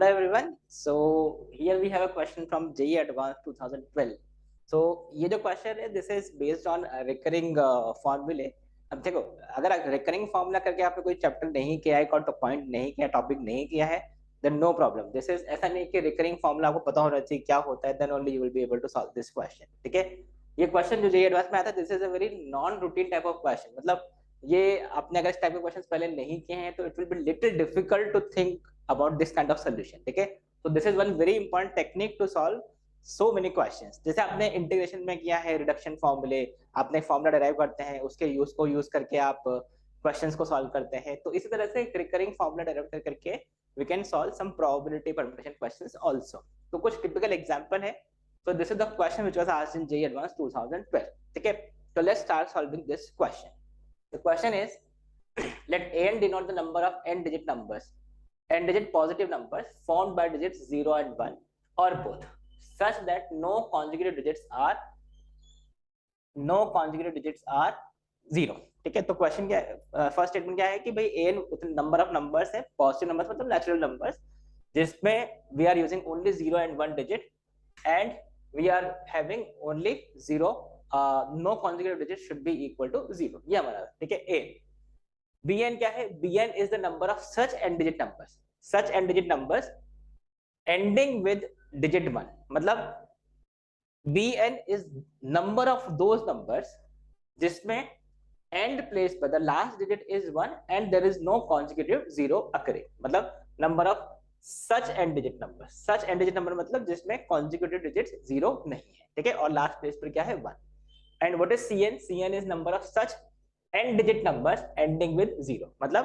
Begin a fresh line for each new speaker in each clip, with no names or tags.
Hello everyone. So here we have a question from JEE Advanced 2012. So ये जो question है this is based on recurring formulae. अब देखो अगर recurring formula करके आपने कोई चैप्टर नहीं किया है, कोई पॉइंट नहीं किया, टॉपिक नहीं किया है, then no problem. This is ऐसा नहीं कि recurring formula आपको पता होना चाहिए क्या होता है, then only you will be able to solve this question. ठीक है? ये क्वेश्चन जो JEE Advanced में आता है, this is a very non-routine type of question. मतलब ये आपने अगर इस टाइप के क्वेश्चंस पहले नहीं किए हैं तो it will be little difficult to think about this kind of solution. ठीक है? So this is one very important technique to solve so many questions. जैसे आपने इंटीग्रेशन में किया है, रिडक्शन फॉर्मूले, आपने फॉर्मूला डिराइव करते हैं, उसके यूज करके आप क्वेश्चंस को सॉल्व करते हैं. तो इसी तरह से रिकरिंग फॉर्मूला डिराइव करके we can solve some probability permutation questions also. तो कुछ typical example है. So this is the question which was asked in JEE Advanced 2012. ठीक है? So let's start solving this question. The question is, let n denote the number of n digit numbers, n digit positive numbers formed by digits 0 and 1 or both, such that no consecutive digits are zero. ठीक है? तो question क्या है, first statement क्या है कि भाई n number of numbers है, पॉजिटिव नंबर्स मतलब नेचुरल नंबर्स, जिसमें we are using only 0 and 1 digit and we are having only 0, no consecutive digit should be equal to 0. ये हमारा, ठीक है, a. bn क्या है? bn is the number of such n digit numbers ending with digit 1. मतलब bn is number of those numbers जिसमें end place पर the last digit is 1 and there is no consecutive 0 occurring. मतलब number of such n digit number मतलब जिसमें consecutive digits 0 नहीं है. ठीक है? और last place पर क्या है? 1. And what is cn is number of such n digit numbers ending with 0. मतलब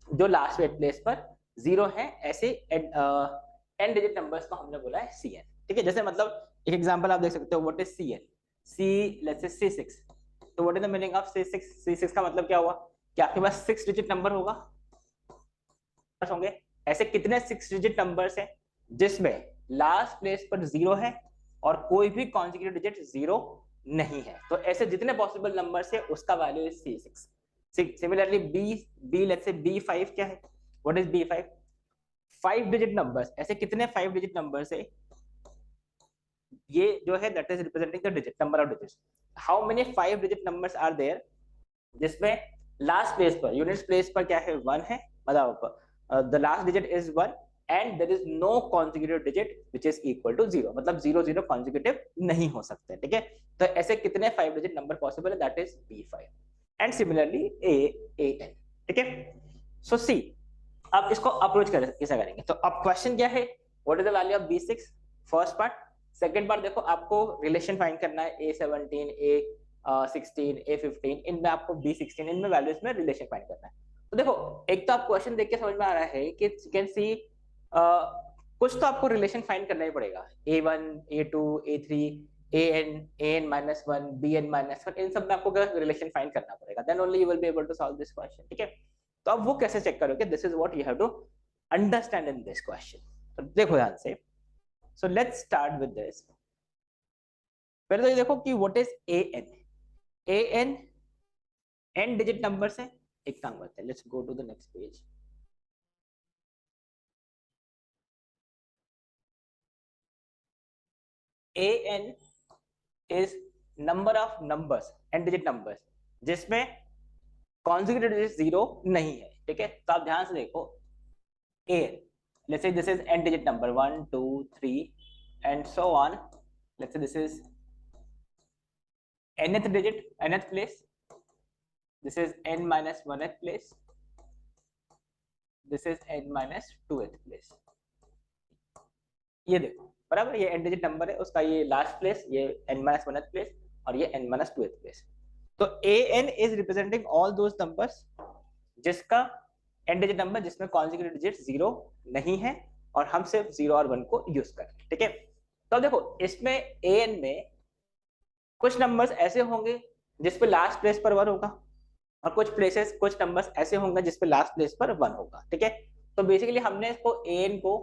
जो लास्ट प्लेस पर 0 है, ऐसे n digit numbers को हमने बोला है cn. ठीक है? जैसे मतलब एक एग्जांपल आप देख सकते हो, what is cn? let's say c6. तो what is the meaning of c6 का मतलब क्या हुआ कि आपके पास 6 डिजिट नंबर होंगे. ऐसे कितने 6 डिजिट नंबर्स हैं जिसमें लास्ट प्लेस पर 0 है और कोई भी कॉन्जिक्यूटिव डिजिट 0 नहीं है. तो ऐसे जितने पॉसिबल नंबर्स है उसका value is c6. Similarly b let's say b5 क्या है? What is b5? 5 digit numbers. ऐसे कितने 5 डिजिट नंबर्स है? ये जो है that is representing the digit number of digits. How many 5 digit numbers are there जिसमें लास्ट प्लेस पर, यूनिट्स प्लेस पर क्या है? 1 है. मतलब the last digit is 1 and there is no consecutive digit which is equal to 0. मतलब 0 consecutive नहीं हो सकते. ठीक है? तो ऐसे कितने 5 डिजिट नंबर पॉसिबल है? That is b5. And similarly an. ठीक है? सो सी, अब इसको अप्रोच कैसे करेंगे? तो अब क्वेश्चन क्या है? What is the value of b6? First part. Second part देखो, आपको रिलेशन फाइंड करना है a17 a16 a15, इनमें आपको b16, इनमें वैल्यूज में रिलेशन फाइंड करना है. तो देखो, एक तो आप क्वेश्चन देख के समझ में आ रहा है कि यू कैन सी कुछ तो आपको रिलेशन फाइंड करना ही पड़ेगा. a1 a2 a3 an -1 bn -1, इन सब में आपको रिलेशन फाइंड करना पड़ेगा. Then only you will be able to solve this question. ठीक है? तो अब वो कैसे चेक करोगे? This is what you have to understand in this question. तो देखो ध्यान से. So let's start with this. पहले तो ये देखो कि what is an n digit numbers है. एक काम करते हैं, let's go to the next page. an is number of numbers, n digit numbers जिसमें consecutive digit 0 नहीं है. ठीक है? तो आप ध्यान से देखो, an, let's say this is n digit number 1 2 3 and so on. Let's say this is nth digit, nth place. This is n minus 1th place. This is n minus 2th place. ये देखो बराबर, ये n digit number है, उसका ये last place, ये n minus 1th place और ये n minus 2th प्लेस. तो an is representing all those numbers जिसका n डिजिट नंबर जिसमें consecutive digit 0 नहीं है और हम सिर्फ 0 और 1 को यूज करें. ठीक है? तो देखो, इसमें an में कुछ नंबर्स ऐसे होंगे जिस पे लास्ट प्लेस पर 1 होगा और कुछ नंबर्स ऐसे होंगे जिस पे लास्ट प्लेस पर 1 होगा. ठीक है? तो बेसिकली हमने इसको an को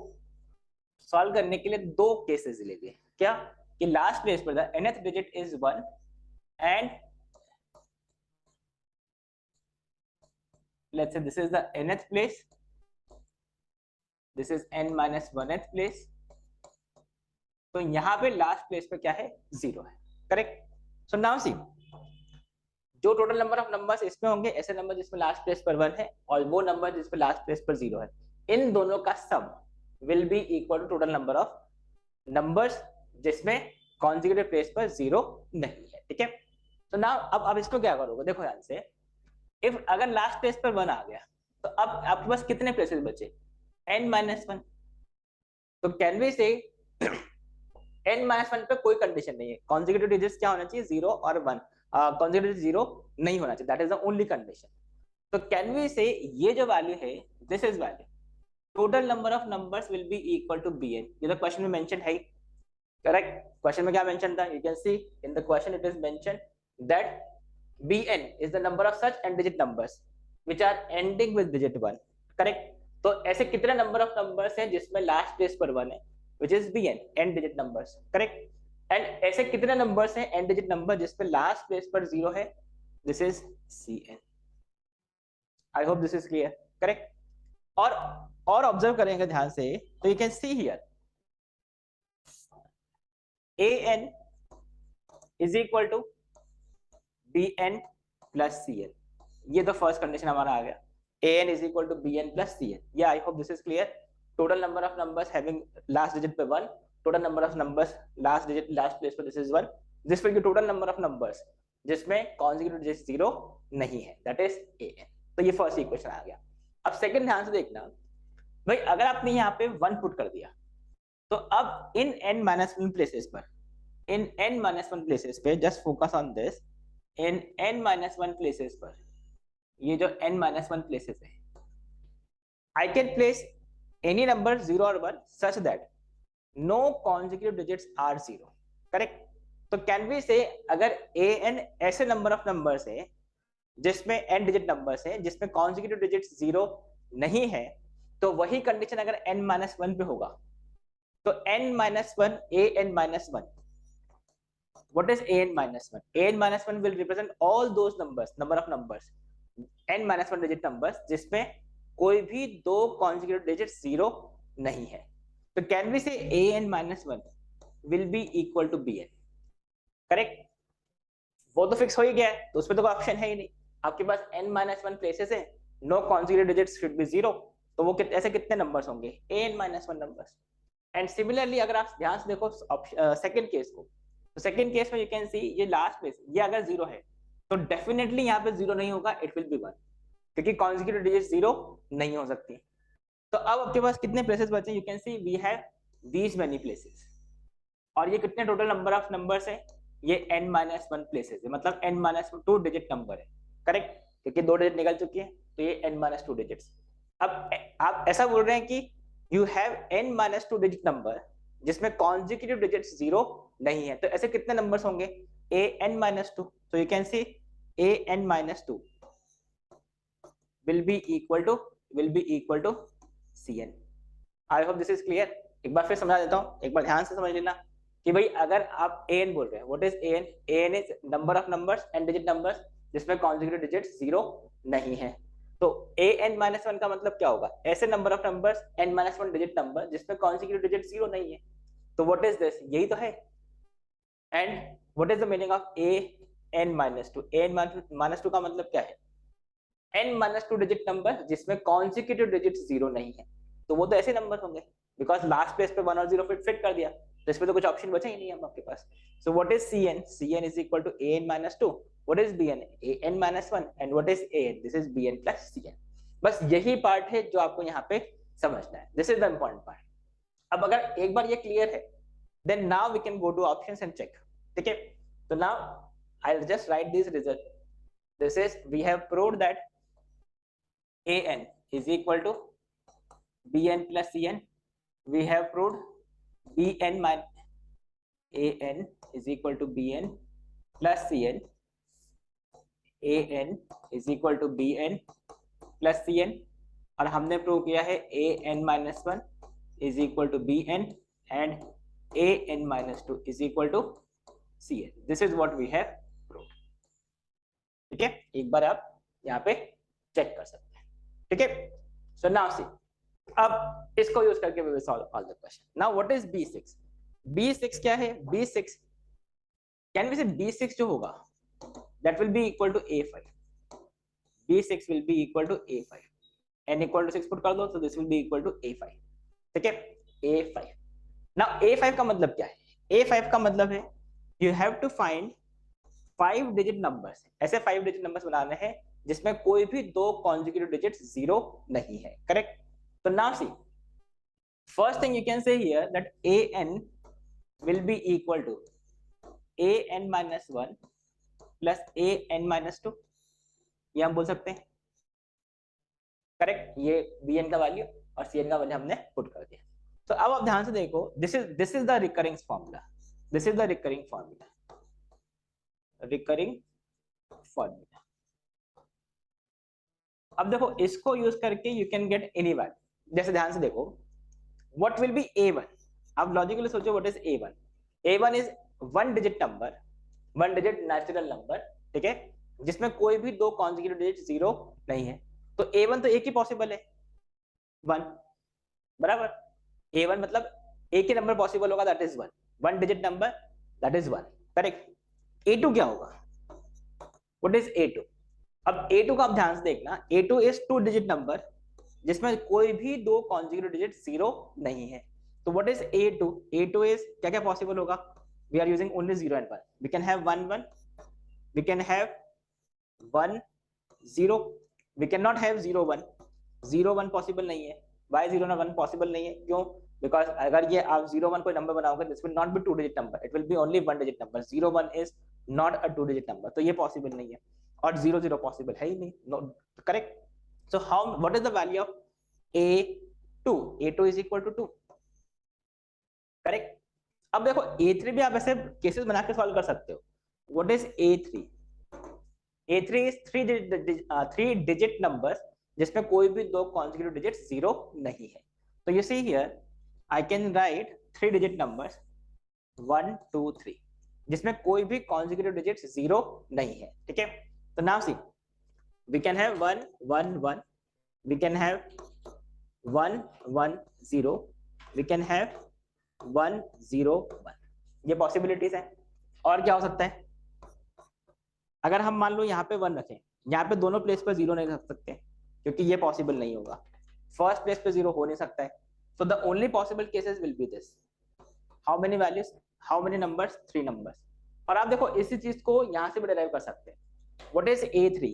सॉल्व करने के लिए दो केसेस ले लिए. क्या? कि लास्ट प्लेस पर the nth digit is 1 and let's say this is the nth place this is n minus 1th place, तो यहाँ पे लास्ट प्लेस पे क्या है, 0 है, करेक्ट। सो नाउ सी, जो टोटल नंबर ऑफ नंबर्स इसमें होंगे, ऐसे नंबर जिसमें लास्ट प्लेस पर 1 है और वो नंबर जिसमें लास्ट प्लेस पर 0 है, इन दोनों का sum will be equal to total number of numbers जिसमें कॉन्जिक्यूटिव प्लेस पर 0 नहीं है, ठीक है। तो नाउ अब इसको क्या करोगे, देखो ध्यान से, इफ अगर लास्ट प्लेस पर 1 आ गया तो अब आपके पास कितने प्लेसेस बचे, n माइनस 1। तो कैन वी से n माइनस 1 पे कोई कंडीशन नहीं है, कॉन्जिक्यूटिव डिजिट्स क्या होना चाहिए, 0 और 1, कॉन्जिक्यूटिव 0 नहीं होना चाहिए, that is the only condition. तो कैन वी से ये जो वैल्यू है, this is value total number of numbers will be equal to bn, ये तो क्वेश्चन में मेंशन है, करेक्ट। क्वेश्चन में क्या मेंशन था, you can C in the question it is mention that bn is the number of such n digit numbers which are ending with digit 1, correct. तो ऐसे कितने नंबर ऑफ नंबर्स हैं जिसमें last place पर 1 है, which is bn, n digit numbers, correct. And ऐसे कितने numbers हैं n digit नंबर जिसमें लास्ट प्लेस पर 0 है, this is cn। I hope this is clear, correct. और ऑब्जर्व करेंगे ध्यान से, तो you can see here an is equal to bn plus cn, ये तो फर्स्ट कंडीशन हमारा आ गया, an is equal to bn plus cn। yeah, I hope this is clear। total number of numbers having last digit पे 1, total number of numbers last digit last place पे this is 1, this will be total number of numbers जिसमें consecutive digit 0 नहीं है, that is an। तो ये first equation आ गया। अब second ध्यान से देखना भाई, अगर आपने यहाँ पे 1 पुट कर दिया तो अब इन n माइनस 1 प्लेसेस पर, इन n माइनस 1 प्लेसेस पे, just focus on this, in n minus 1 places पर, ये जो n माइनस 1 प्लेसेस है, I can place any number 0 और 1 such that no consecutive digits are 0, correct. तो कैन वी से अगर an ऐसे number of numbers है जिसमें n डिजिट नंबर्स है जिसमें कॉन्जिक्यूटिव डिजिट्स 0 नहीं है, तो वही कंडीशन अगर n माइनस 1 पे होगा तो n minus 1 an minus 1, what is an minus 1? an minus 1 will represent all those numbers, number of numbers, n minus 1 digit numbers जिसमें कोई भी दो consecutive digits 0 नहीं है। तो can we say an minus 1 will be equal to bn, correct. वो तो fix हो ही गया है, तो उसमें तो कोई ऑप्शन है ही नहीं, आपके पास n minus 1 प्लेसेस है, no consecutive digits should be 0, तो वो ऐसे कितने नंबर्स होंगे, an minus 1 numbers. And similarly अगर आप ध्यान से देखो सेकंड केस को, तो सेकंड केस में यू कैन सी ये लास्ट प्लेस, ये अगर 0 है तो डेफिनेटली यहाँ पे 0 नहीं होगा, इट विल बी 1, क्योंकि कॉन्जिक्यूटिव डिजिट 0 नहीं हो सकती। तो अब आपके पास कितने प्लेसेस बचे, you can see we have these many places, और ये कितने टोटल नंबर ऑफ नंबर्स है, ये n माइनस 1 प्लेसेस है, मतलब n माइनस 2 डिजिट नंबर है, करेक्ट, क्योंकि 2 डिजिट निकल चुकी है, तो ये n माइनस 2 डिजिट्स। अब आप ऐसा बोल रहे हैं कि you have n minus 2 digit number जिसमें कॉन्जिक्यूटिव डिजिट्स 0 नहीं है, तो ऐसे कितने नंबर्स होंगे, an minus 2, so you can see an minus 2 will be equal to cn। I hope this is clear। एक बार फिर समझा देता हूँ, एक बार ध्यान से समझ लेना कि भाई अगर आप an बोल रहे हैं, what is an? an is number of numbers n digit numbers जिसमें consecutive digits 0 नहीं है, तो an minus 1 का मतलब क्या होगा, ऐसे number of numbers n minus 1 digit number जिसमें consecutive digit 0 नहीं है, तो what is this, यही तो है। And what is the meaning of an minus 2? an minus 2 का मतलब क्या है, n minus 2 डिजिट नंबर जिसमें कॉन्जिक्यूटिव डिजिट 0 नहीं है, तो वो तो ऐसे नंबर होंगे, बिकॉज लास्ट प्लेस पे 1 और 0 फिट कर दिया, तो इसमें तो कुछ ऑप्शन बचा ही नहीं है आपके पास। So what is cn? cn is equal to an minus 2, what is bn? an minus 1, and what is an? This is bn plus cn। बस यही पार्ट है जो आपको यहाँ पे समझना है, this is the important part. अब अगर एक बार ये क्लियर है, then now we can go to options and check, ठीक है। तो now I'll just write this result, this is we have proved that an is equal to bn plus cn, we have proved bn minus an is equal to bn plus cn, an is equal to bn plus cn, और हमने prove किया है an minus 1 is equal to bn and an minus 2 is equal to cn। this is what we have proved, ठीक है। एक बार आप यहाँ पे चेक कर सकते हैं, ठीक है। सो नाउ सी, अब इसको यूज करके we will solve all the question. Now what is B6? B6 क्या है? B6 कैन वी से B6 जो होगा that will be equal to A5. B6 will be equal to A5. n equal to 6 put कर दो तो this will be equal to A5. ठीक है, A5. Now A5 का मतलब क्या है? A5 का मतलब है you have to find 5 digit numbers. ऐसे 5 digit numbers बनाने हैं जिसमें कोई भी दो consecutive digits 0 नहीं है, correct? So now see, first thing you can say here that an will be equal to an minus 1 plus an minus 2. ये हम बोल सकते हैं, करेक्ट? ये bn का वैल्यू और cn का वैल्यू हमने पुट कर दिया। तो अब आप ध्यान से देखो, this is the recurring formula, this is the recurring formula, recurring formula. अब देखो इसको यूज करके you can get any value. जैसे ध्यान से देखो, व्हाट विल बी a1? अब लॉजिकली सोचो, what is a1? a1 is one digit number, one digit natural number, ठीक है, जिसमें कोई भी दो कॉन्जिक्यूटिव डिजिट 0 नहीं है। तो a1 तो एक ही पॉसिबल है, 1, बराबर। a1 मतलब एक ही नंबर पॉसिबल होगा, that is 1, one digit number, that is 1, correct. a2 क्या होगा? What is a2? अब a2 का आप ध्यान से देखना, a2 इज 2 डिजिट नंबर जिसमें कोई भी दो कॉन्जिक्यूटिव डिजिट 0 नहीं है। तो what is a2? a2 is क्या क्या पॉसिबल होगा? We are using only 0 and 1. We can have 1 1, we can have 1 0, we can not have 0 1. 0 1 possible नहीं है। Why 0 ना 1 पॉसिबल नहीं है? क्यों? बिकॉज अगर ये आप 0 1 कोई नंबर बनाओगे, this will not be 2 digit number, it will be only 1 digit number. 0 1 is not a 2 digit number, तो ये पॉसिबल नहीं है। और 0 0 पॉसिबल है ही नहीं, correct? So how, what is the value of a2? a2 is equal to 2, correct. अब देखो a3 भी आप ऐसे केसेस बना के सॉल्व कर सकते हो। What is a3? a3 is 3 digit numbers जिसमें कोई भी दो कॉन्जिक्यूटिव डिजिट 0 नहीं है। तो you see here I can write 3 digit numbers 1 2 3 जिसमें कोई भी कॉन्जिक्यूटिव डिजिट 0 नहीं है, ठीक है। तो now see, we can have 1 1 1, we can have 1 1 0, we can have 1 0 1, ये पॉसिबिलिटीज है। और क्या हो सकता है? अगर हम मान लो यहाँ पे 1 रखें, यहाँ पे दोनों प्लेस पर 0 नहीं रख सकते क्योंकि ये पॉसिबल नहीं होगा, फर्स्ट प्लेस पे 0 हो नहीं सकता है। So the only possible cases will be this. How many values, how many numbers? 3 numbers. और आप देखो इसी चीज को यहाँ से भी डिराइव कर सकते हैं। What is a3?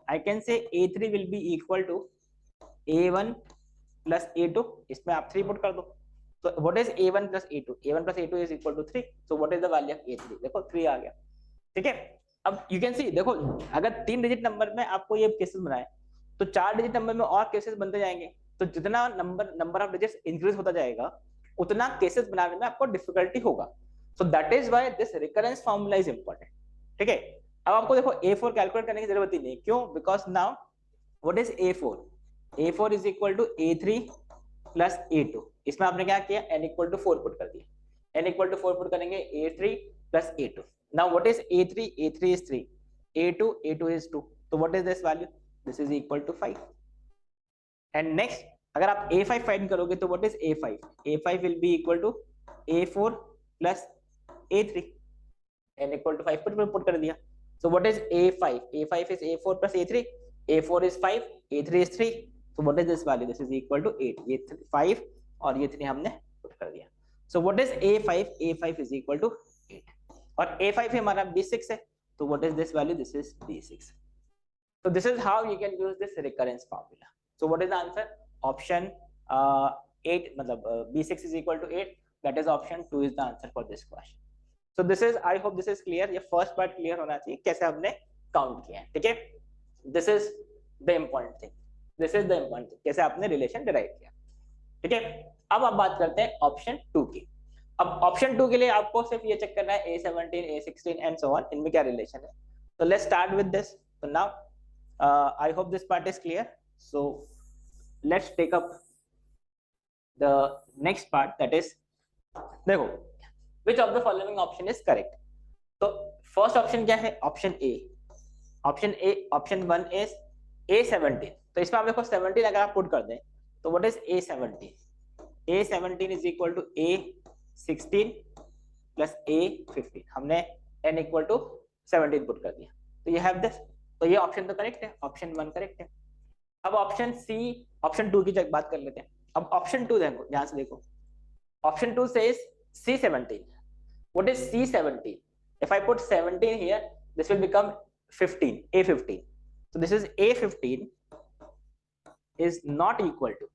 I can say a3 will be equal to a1 plus a2, इसमें आप 3 पुट कर दो। तो what is a1 plus a2? a1 plus a2 is equal to 3। So what is the value of a3? देखो 3 आ गया, ठीक है। अब यू कैन सी, देखो अगर 3 डिजिट नंबर में आपको ये केसेस बनाए तो 4 डिजिट नंबर में और केसेस बनते जाएंगे। तो जितना नंबर ऑफ डिजिट्स इंक्रीज होता जाएगा उतना केसेस बनाने में आपको डिफिकल्टी होगा। So that is why this recurrence formula is important, ठीक है। अब आपको देखो a4 कैलकुलेट करने की जरूरत ही नहीं, क्यों? Because now what is a4? a4 is equal to a3 plus a2। इसमें आपने क्या किया? n इक्वल टू 4 पुट कर दिया। n इक्वल टू 4 पुट करेंगे a3 plus a2। Now what is a3? a3 is 3, a2 is 2. So what is this value? This is equal to 5. And next, अगर आप a5 find करोगे तो what is a5? a5 will be equal to a4 plus a3, n equal to 5 put कर दिया। So what is a5? a5 is a4 plus a3, a4 is 5, a3 is 3. So what is this value? This is equal to 8. ये 5 और ये 3 हमने put कर दिया। So what is a5? a5 is equal to 8 और a5 हमारा b6 है। तो what is this value? This is b6. So this is how you can use this recurrence formula. So what is the answer? Option 8, मतलब b6 is equal to 8. That is option 2 is the answer for this question. So this is, I hope this is clear. ये first part clear होना चाहिए कैसे हमने count किया है, ठीक है। This is the important thing. This is the important thing. कैसे आपने relation derive किया, ठीक है। अब आप बात करते हैं ऑप्शन 2 की। अब ऑप्शन 2 के लिए आपको सिर्फ ये चेक करना है a17 a16 and so on, इनमें क्या रिलेशन है। तो let's start with this. So now I hope this part is clear. So let's take up the next part, that is, देखो which of the following option is correct. तो first option क्या है? Option A. Option 1 is a17। तो इसमें आप देखो 17 अगर आप पुट कर दें तो what is A17? A17 is equal to A16 plus A15. हमने n इक्वल टू 17 पुट कर दिया, तो ये हैव दिस. तो ये ऑप्शन तो करेक्ट है, ऑप्शन 1 करेक्ट है. अब ऑप्शन सी, ऑप्शन 2 की बात कर लेते हैं. अब ऑप्शन 2 देखो, ध्यान से देखो. Option 2 says C17. What is C17? If I put 17 here, this will become 15, A15. So this is A15 is not equal to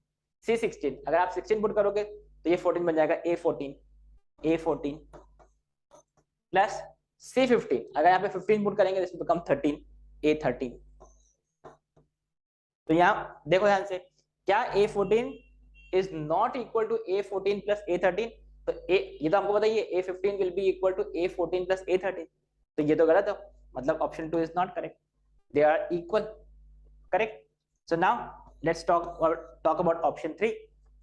C16. अगर आप 16 पुट करोगे तो ये 14 बन जाएगा, A14 प्लस C15. अगर यहाँ पे 15 पुट करेंगे this will become 13, A13. तो यहाँ देखो ध्यान से, क्या A14 is not equal to A14 plus A13? तो ये तो हमको बताइए A15 will be equal to A14 plus A13. तो ये तो गलत है, मतलब option 2 is not correct. They are equal. Correct. So now let's talk about option 3.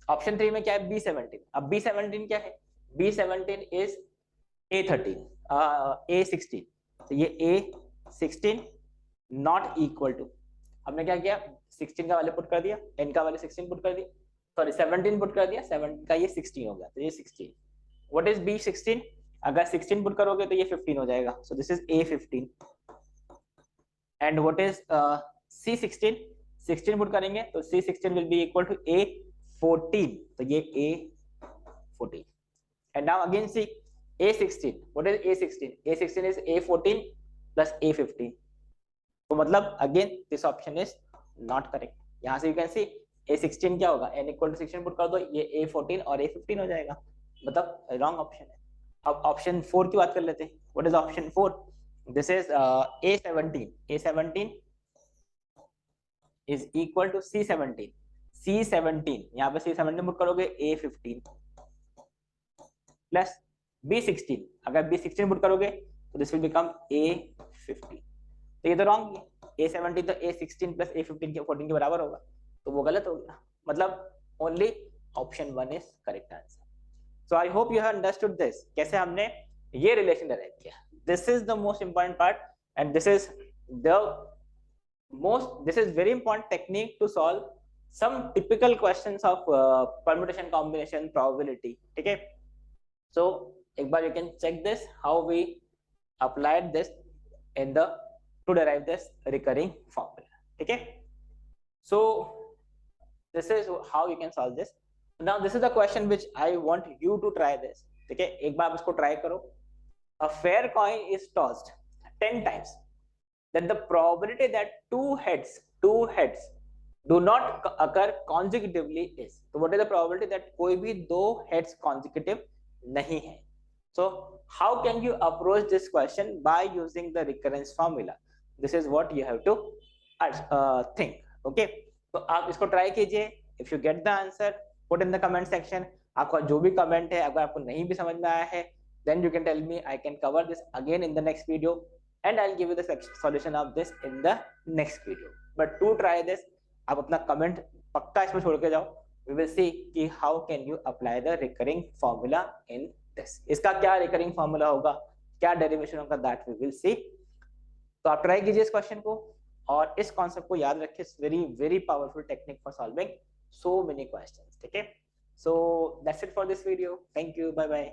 Option 3 में क्या है? B17. अब B17 क्या है? B17 is A13, A16. तो ये A16 not equal to, हमने क्या किया? 16 का वैल्यू पुट कर दिया, n का वैल्यू 16 पुट कर दिया, सॉरी 17 पुट कर दिया, 7 का ये 16 हो गया, तो ये 16. What is B16? अगर 16 पुट करोगे तो ये 15 हो जाएगा, so this is A15. And what is C16? 16 put करेंगे तो C16 will be equal to A14, तो ये A14. And now again see A16. What is A16? A16 is A14 plus A15. तो मतलब again this option is not correct. यहाँ से you can C A16 क्या होगा? n इक्वल टू 16 पुट कर दो, ये A14 और A15 हो जाएगा, मतलब रॉन्ग ऑप्शन है. अब ऑप्शन 4 की बात कर लेते हैं. What is option 4? This is A17. A17 is equal to C17. C17 यहाँ पे C17 पुट करोगे A15 प्लस B16. अगर B16 पुट करोगे तो दिस विल बिकम A15. तो ये तो रॉन्ग है. A17 तो A16 प्लस A15 के 14 के बराबर होगा, तो वो गलत हो गया, मतलब only option 1 is correct answer. So I hope you have understood this, कैसे हमने ये रिलेशन डिराइव किया. This is the most important part and this is very important technique to solve some typical questions of permutation combination probability. ठीक है, so एक बार you can check this how we applied this in the to derive this recurring formula. Okay, so this is how you can solve this. Now this is the question which I want you to try this. Okay, एक बार इसको try करो. A fair coin is tossed 10 times, then the probability that two heads do not occur consecutively is. So what is the probability that कोई भी दो heads consecutive नहीं है? So how can you approach this question? By using the recurrence formula. This is what you have to think. Okay, तो आप इसको try कीजिए. If you get the answer, put in the comment section. आपका जो भी comment है, अगर आपको नहीं भी समझ में आया है, then you can tell me. I can cover this again in the next video, and I'll give you the solution of this in the next video. But to try this, आप अपना कमेंट पक्का इसमें छोड़ के जाओ. We will see कि how can you apply the recurring formula in this. इसका क्या recurring formula होगा, क्या derivation होगा, that we will see. तो आप ट्राई कीजिए इस क्वेश्चन को और इस कॉन्सेप्ट को याद रखिए. Very very powerful technique for solving so many questions. ठीक है, so that's it for this video. Thank you, bye bye.